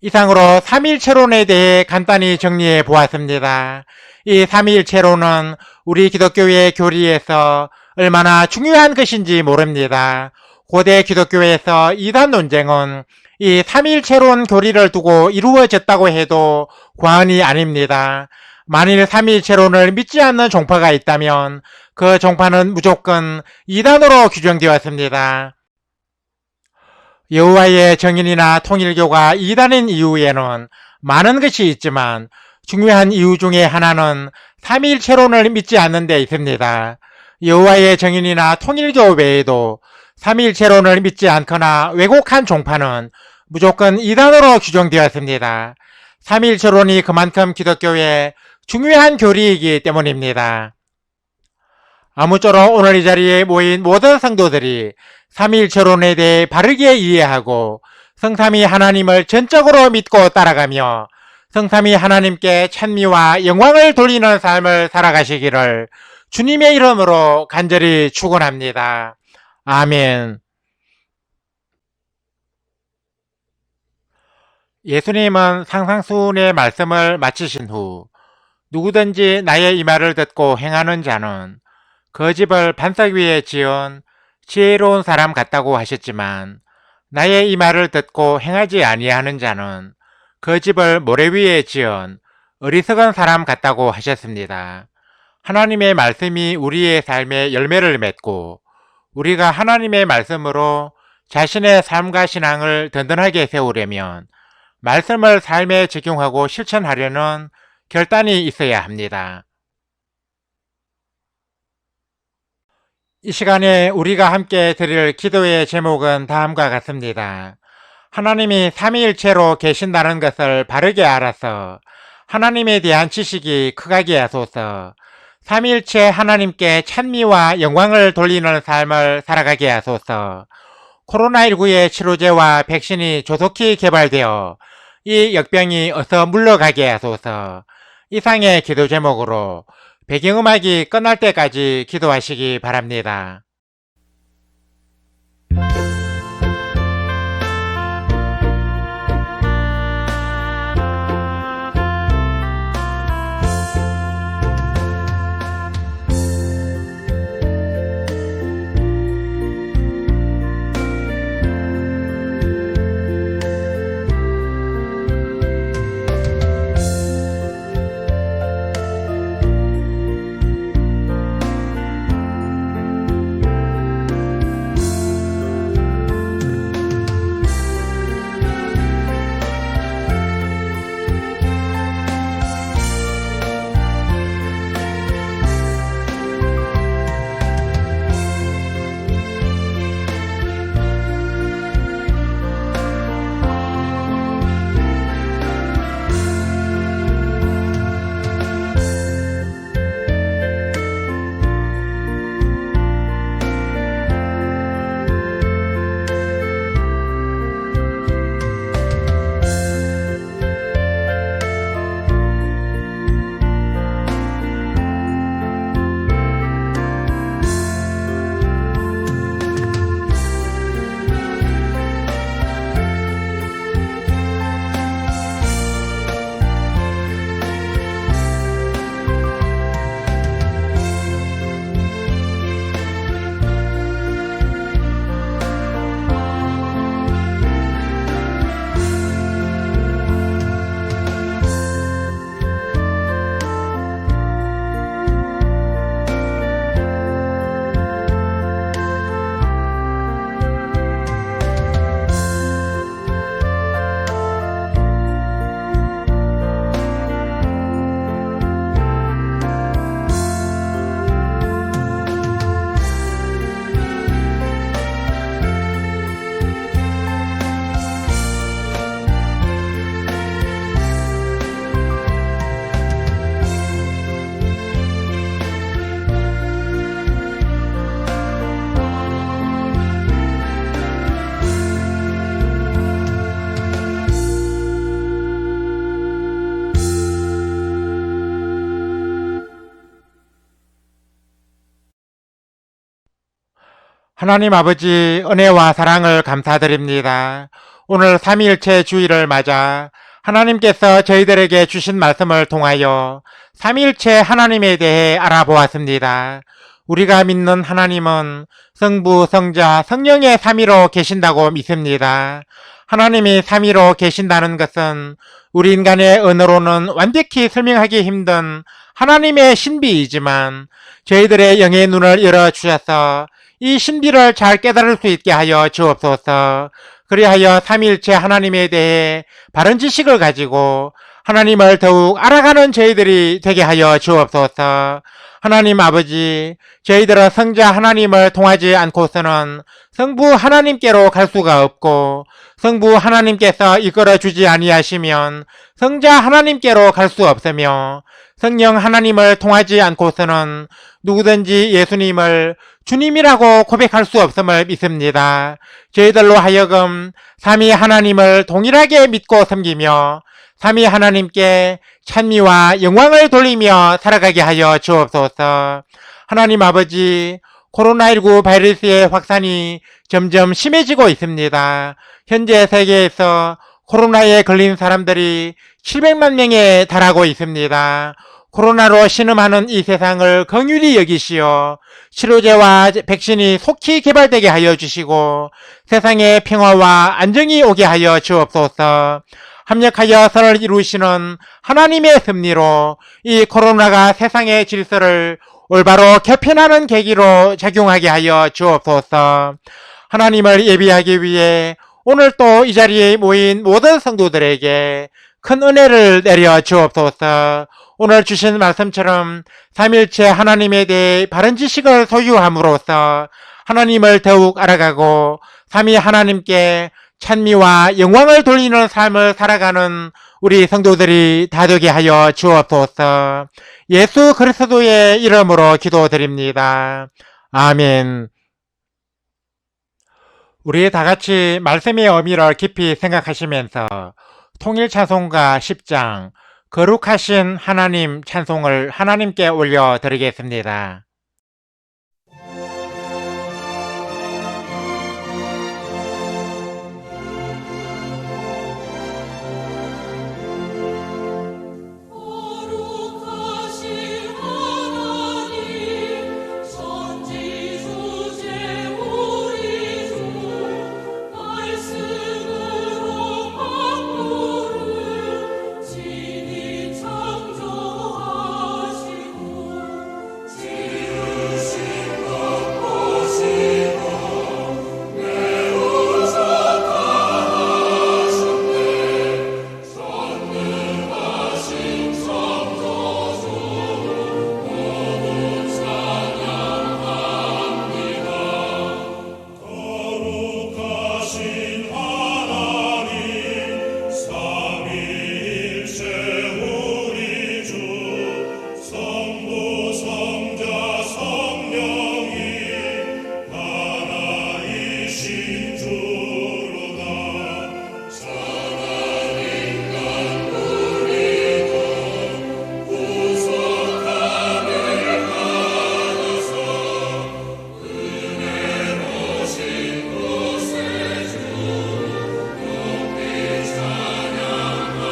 이상으로 삼위일체론에 대해 간단히 정리해 보았습니다. 이 삼위일체론은 우리 기독교의 교리에서 얼마나 중요한 것인지 모릅니다. 고대 기독교에서 이단 논쟁은 이 삼위일체론 교리를 두고 이루어졌다고 해도 과언이 아닙니다. 만일 삼위일체론을 믿지 않는 종파가 있다면 그 종파는 무조건 이단으로 규정되었습니다. 여호와의 정인이나 통일교가 이단인 이유에는 많은 것이 있지만 중요한 이유 중에 하나는 삼위일체론을 믿지 않는 데 있습니다. 여호와의 정인이나 통일교 외에도 삼위일체론을 믿지 않거나 왜곡한 종파는 무조건 이단으로 규정되었습니다. 삼위일체론이 그만큼 기독교의 중요한 교리이기 때문입니다. 아무쪼록 오늘 이 자리에 모인 모든 성도들이 삼위일체론에 대해 바르게 이해하고 성삼위 하나님을 전적으로 믿고 따라가며 성삼위 하나님께 찬미와 영광을 돌리는 삶을 살아가시기를 주님의 이름으로 간절히 축원합니다. 아멘. 예수님은 상상수훈의 말씀을 마치신 후 누구든지 나의 이 말을 듣고 행하는 자는 그 집을 반석 위에 지은 지혜로운 사람 같다고 하셨지만 나의 이 말을 듣고 행하지 아니하는 자는 그 집을 모래 위에 지은 어리석은 사람 같다고 하셨습니다. 하나님의 말씀이 우리의 삶에 열매를 맺고 우리가 하나님의 말씀으로 자신의 삶과 신앙을 든든하게 세우려면 말씀을 삶에 적용하고 실천하려는 결단이 있어야 합니다. 이 시간에 우리가 함께 드릴 기도의 제목은 다음과 같습니다. 하나님이 삼위일체로 계신다는 것을 바르게 알아서 하나님에 대한 지식이 크게 하소서. 삼위일체 하나님께 찬미와 영광을 돌리는 삶을 살아가게 하소서. 코로나19의 치료제와 백신이 조속히 개발되어 이 역병이 어서 물러가게 하소서. 이상의 기도 제목으로 배경음악이 끝날 때까지 기도하시기 바랍니다. 하나님 아버지 은혜와 사랑을 감사드립니다. 오늘 삼위일체 주일을 맞아 하나님께서 저희들에게 주신 말씀을 통하여 삼위일체 하나님에 대해 알아보았습니다. 우리가 믿는 하나님은 성부, 성자, 성령의 삼위로 계신다고 믿습니다. 하나님이 삼위로 계신다는 것은 우리 인간의 언어로는 완벽히 설명하기 힘든 하나님의 신비이지만 저희들의 영의 눈을 열어주셔서 이 신비를 잘 깨달을 수 있게 하여 주옵소서. 그리하여 삼위일체 하나님에 대해 바른 지식을 가지고 하나님을 더욱 알아가는 저희들이 되게 하여 주옵소서. 하나님 아버지, 저희들은 성자 하나님을 통하지 않고서는 성부 하나님께로 갈 수가 없고 성부 하나님께서 이끌어주지 아니하시면 성자 하나님께로 갈 수 없으며 성령 하나님을 통하지 않고서는 누구든지 예수님을 주님이라고 고백할 수 없음을 믿습니다. 저희들로 하여금 삼위 하나님을 동일하게 믿고 섬기며 삼위 하나님께 찬미와 영광을 돌리며 살아가게 하여 주옵소서. 하나님 아버지, 코로나19 바이러스의 확산이 점점 심해지고 있습니다. 현재 세계에서 코로나에 걸린 사람들이 700만 명에 달하고 있습니다. 코로나로 신음하는 이 세상을 긍휼히 여기시어 치료제와 백신이 속히 개발되게 하여 주시고 세상에 평화와 안정이 오게 하여 주옵소서. 합력하여 선을 이루시는 하나님의 섭리로 이 코로나가 세상의 질서를 올바로 개편하는 계기로 작용하게 하여 주옵소서. 하나님을 예비하기 위해 오늘 또 이 자리에 모인 모든 성도들에게 큰 은혜를 내려 주옵소서. 오늘 주신 말씀처럼 삼일체 하나님에 대해 바른 지식을 소유함으로써 하나님을 더욱 알아가고 삼위 하나님께 찬미와 영광을 돌리는 삶을 살아가는 우리 성도들이 다 되게 하여 주옵소서. 예수 그리스도의 이름으로 기도드립니다. 아멘. 우리 다 같이 말씀의 의미를 깊이 생각하시면서 통일찬송가 10장 거룩하신 하나님 찬송을 하나님께 올려드리겠습니다. 거룩하신 하나님 선지주제 우리 주 말씀으로 만물을 친히 창조하시고 지으신 것 보시고 매우 착하셨네. 전능하신 창조주 너무 찬양합니다. 거룩하신 하나님 삼위일체 우리 주 성부 성자 성령이 하나이신 주로다. 선한 인간 우리도 구속함을 받아서 은혜로신 구세주 높이 찬양합니다.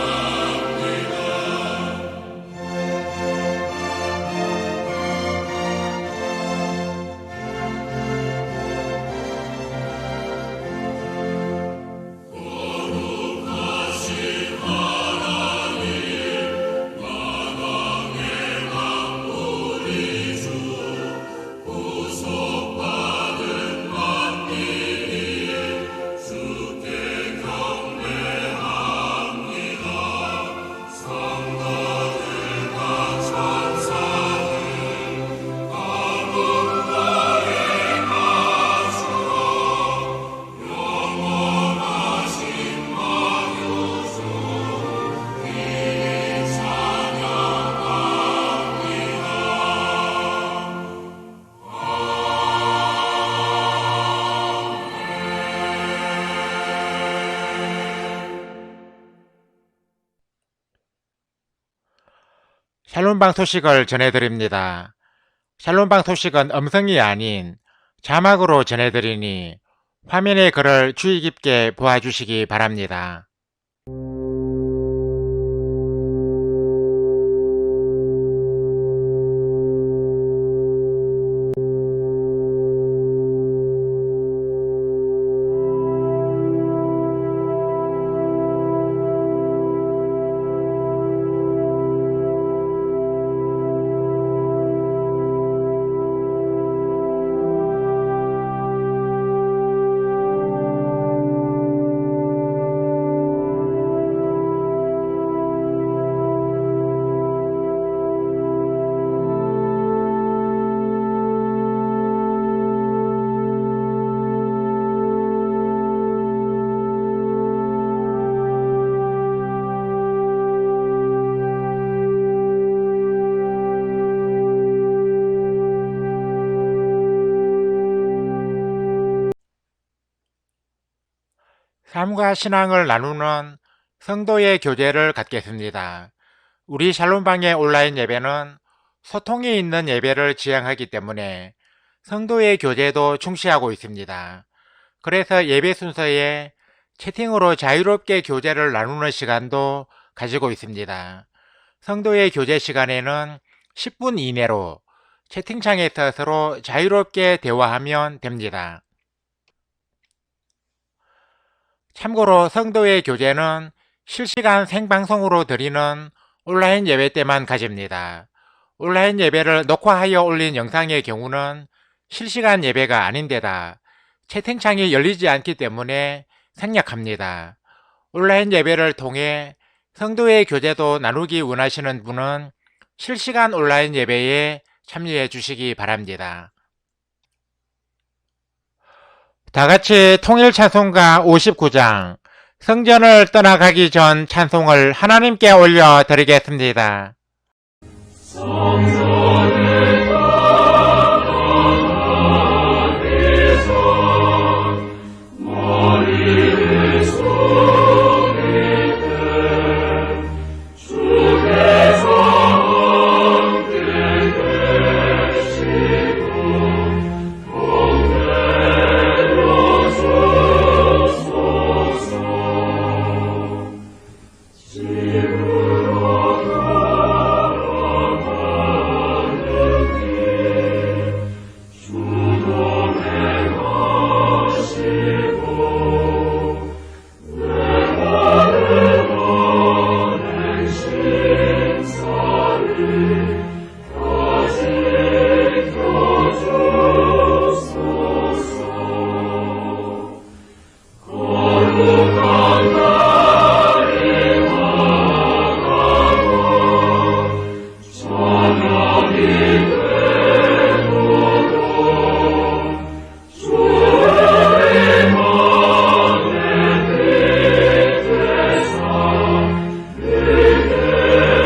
거룩하신 하나님 만왕의 만물이 주 구속받은 만민이 주께 경배합니다. 성도들과 천사들 아문과에 맞추어 영원하신 마유주 귀히 찬양합니다. 샬롬방 소식을 전해드립니다. 샬롬방 소식은 음성이 아닌 자막으로 전해드리니 화면의 글을 주의 깊게 보아주시기 바랍니다. 삶과 신앙을 나누는 성도의 교제를 갖겠습니다. 우리 샬롬방의 온라인 예배는 소통이 있는 예배를 지향하기 때문에 성도의 교제도 중시하고 있습니다. 그래서 예배 순서에 채팅으로 자유롭게 교제를 나누는 시간도 가지고 있습니다. 성도의 교제 시간에는 10분 이내로 채팅창에서 서로 자유롭게 대화하면 됩니다. 참고로 성도의 교제는 실시간 생방송으로 드리는 온라인 예배 때만 가집니다. 온라인 예배를 녹화하여 올린 영상의 경우는 실시간 예배가 아닌데다 채팅창이 열리지 않기 때문에 생략합니다. 온라인 예배를 통해 성도의 교제도 나누기 원하시는 분은 실시간 온라인 예배에 참여해 주시기 바랍니다. 다같이 통일찬송가 59장 성전을 떠나가기 전 찬송을 하나님께 올려드리겠습니다. 성전을 떠나가기서 머리를 숙일 때 주께서 함께 계시고 복되려 주소서. 집으로 돌아가는 길 주동에 가시고 외모는 행신사를 가지켜 주소서. 거룩한 날이 와가고 저녁이 되도록 주의 맘에 빛되사 늘 계시옵소서.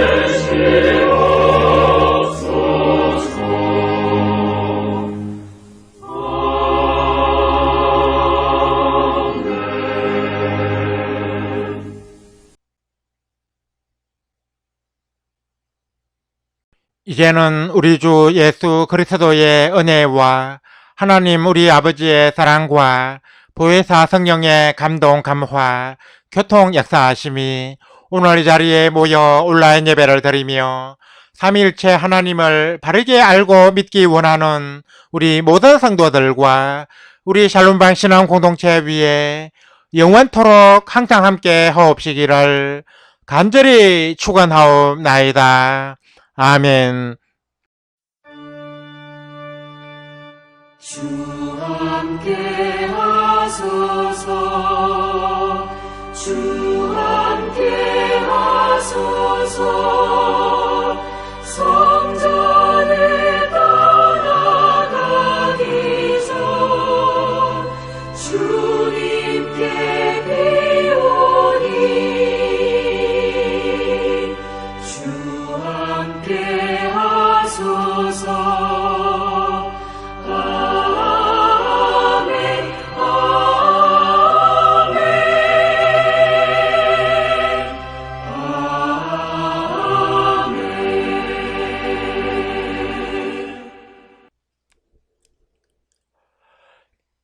이제는 우리 주 예수 그리스도의 은혜와 하나님 우리 아버지의 사랑과 보혜사 성령의 감동 감화 교통 역사하심이 오늘 이 자리에 모여 온라인 예배를 드리며 삼위일체 하나님을 바르게 알고 믿기 원하는 우리 모든 성도들과 우리 샬롬방 신앙 공동체 위에 영원토록 항상 함께 하옵시기를 간절히 축원하옵나이다. 아멘. 주 함께 하소서. 주 함께 하소서. 성전을 떠나가기 전 주님께 비오니 주 함께 하소서. 아멘. 아멘.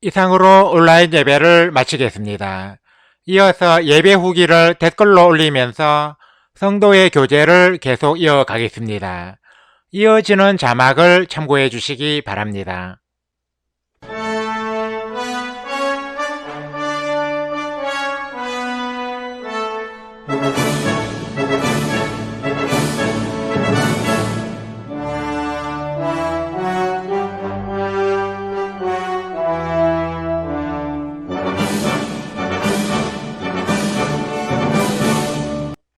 이상으로 온라인 예배를 마치겠습니다. 이어서 예배 후기를 댓글로 올리면서 성도의 교제를 계속 이어가겠습니다. 이어지는 자막을 참고해 주시기 바랍니다.